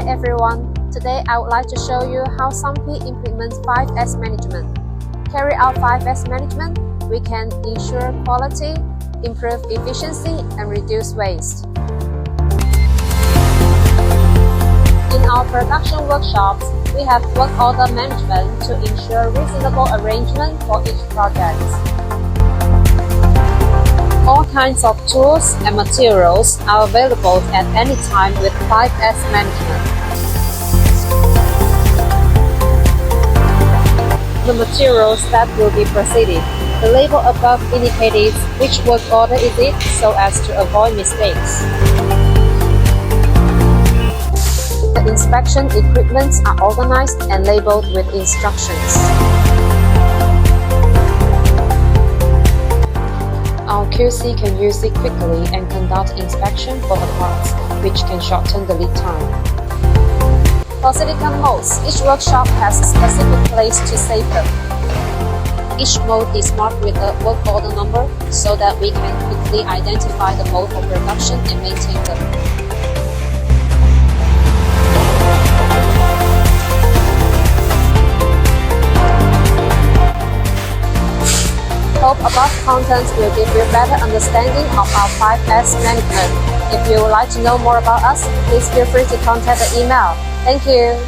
Hi everyone, today I would like to show you how SuNPe implements 5S management. Carry out 5S management, we can ensure quality, improve efficiency, and reduce waste. In our production workshops, we have work order management to ensure reasonable arrangement for each project. All kinds of tools and materials are available at any time with 5S management. The materials that will be proceeded. The label above indicates which work order is it so as to avoid mistakes. The inspection equipments are organized and labeled with instructions. Our QC can use it quickly and conduct inspection for the parts, which can shorten the lead time. For silicon molds, each workshop has a specific place to save them. Each mold is marked with a work order number so that we can quickly identify the mold for production and maintain them. Hope above contents will give you better understanding of our 5S management. If you would like to know more about us, please feel free to contact the email. Thank you.